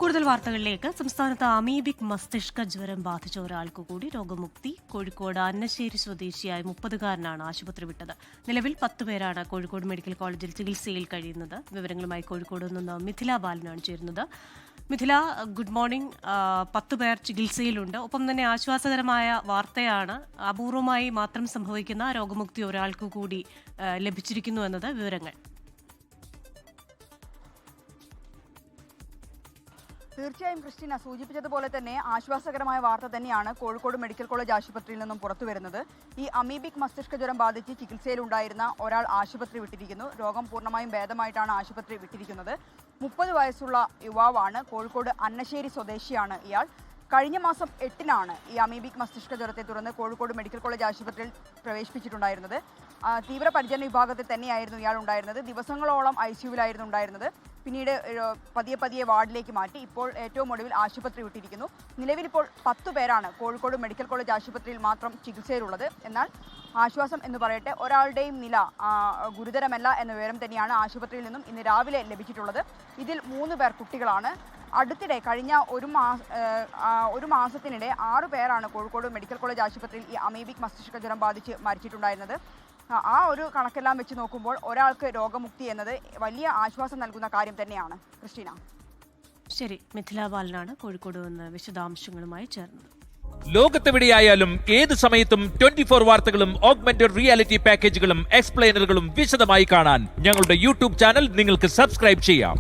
കൂടുതൽ വാർത്തകളിലേക്ക്. സംസ്ഥാനത്ത് അമീബിക് മസ്തിഷ്ക ജ്വരം ബാധിച്ച ഒരാൾക്ക് കൂടി രോഗമുക്തി. കോഴിക്കോട് അന്നശ്ശേരി സ്വദേശിയായ 30-കാരനാണ് ആശുപത്രി വിട്ടത്. നിലവിൽ 10 പേരാണ് കോഴിക്കോട് മെഡിക്കൽ കോളേജിൽ ചികിത്സയിൽ കഴിയുന്നത്. വിവരങ്ങളുമായി കോഴിക്കോട് നിന്ന് മിഥില ബാലനാണ് ചേരുന്നത്. Mithila, good morning. 10 പേർ ചികിത്സയിലുണ്ട്. ഒപ്പം തന്നെ ആശ്വാസകരമായ വാർത്തയാണ്, അപൂർവമായി മാത്രം സംഭവിക്കുന്ന രോഗമുക്തി ഒരാൾക്ക് കൂടി ലഭിച്ചിരിക്കുന്നു എന്നത്. വിവരങ്ങൾ. തീർച്ചയായും ക്രിസ്റ്റീന സൂചിപ്പിച്ചതുപോലെ തന്നെ ആശ്വാസകരമായ വാർത്ത തന്നെയാണ് കോഴിക്കോട് മെഡിക്കൽ കോളേജ് ആശുപത്രിയിൽ നിന്നും പുറത്തുവരുന്നത്. ഈ അമീബിക് മസ്തിഷ്ക ജ്വരം ബാധിച്ച് ചികിത്സയിലുണ്ടായിരുന്ന ഒരാൾ ആശുപത്രി വിട്ടിരിക്കുന്നു. രോഗം പൂർണ്ണമായും ഭേദമായിട്ടാണ് ആശുപത്രി വിട്ടിരിക്കുന്നത്. 30 വയസ്സുള്ള യുവാവാണ്. കോഴിക്കോട് അന്നശ്ശേരി സ്വദേശിയാണ് ഇയാൾ. കഴിഞ്ഞ മാസം 8-നാണ് ഈ അമീബിക് മസ്തിഷ്ക ജ്വരത്തെ തുടർന്ന് കോഴിക്കോട് മെഡിക്കൽ കോളേജ് ആശുപത്രിയിൽ പ്രവേശിപ്പിച്ചിട്ടുണ്ടായിരുന്നത്. തീവ്രപരിചരണ വിഭാഗത്തിൽ തന്നെയായിരുന്നു ഇയാൾ ഉണ്ടായിരുന്നത്. ദിവസങ്ങളോളം ICUവിലായിരുന്നു ഉണ്ടായിരുന്നത്. പിന്നീട് പതിയെ വാർഡിലേക്ക് മാറ്റി. ഇപ്പോൾ ഏറ്റവും ഒടുവിൽ ആശുപത്രി വിട്ടിരിക്കുന്നു. നിലവിൽ ഇപ്പോൾ 10 പേരാണ് കോഴിക്കോട് മെഡിക്കൽ കോളേജ് ആശുപത്രിയിൽ മാത്രം ചികിത്സയിലുള്ളത്. എന്നാൽ ആശ്വാസം എന്ന് പറയട്ടെ, ഒരാളുടെയും നില ഗുരുതരമല്ല എന്ന വിവരം തന്നെയാണ് ആശുപത്രിയിൽ നിന്നും ഇന്ന് രാവിലെ ലഭിച്ചിട്ടുള്ളത്. ഇതിൽ 3 പേർ കുട്ടികളാണ്. അടുത്തിടെ കഴിഞ്ഞ ഒരു മാസത്തിനിടെ 6 പേരാണ് കോഴിക്കോട് മെഡിക്കൽ കോളേജ് ആശുപത്രിയിൽ ഈ അമീബിക് മസ്തിഷ്ക ജ്വരം ബാധിച്ച് മരിച്ചിട്ടുണ്ടായിരുന്നത്. ആ ഒരു കണക്കെല്ലാം വെച്ച് നോക്കുമ്പോൾ ഒരാൾക്ക് രോഗമുക്തി എന്നത് വലിയ ആശ്വാസം നൽകുന്ന കാര്യം തന്നെയാണ്. ക്രിസ്റ്റീന. ശരി, മിഥില ബാലനാണ് കോഴിക്കോട് നിന്ന് വിശദാംശങ്ങളുമായി ചേർന്നത്. ലോകത്തെവിടെയായാലും ഏത് സമയത്തും 24 വാർത്തകളും ഓഗ്മെന്റഡ് റിയാലിറ്റി പാക്കേജുകളും എക്സ്പ്ലെയിനറുകളും വിശദമായി കാണാൻ ഞങ്ങളുടെ യൂട്യൂബ് ചാനൽ നിങ്ങൾക്ക് സബ്സ്ക്രൈബ് ചെയ്യാം.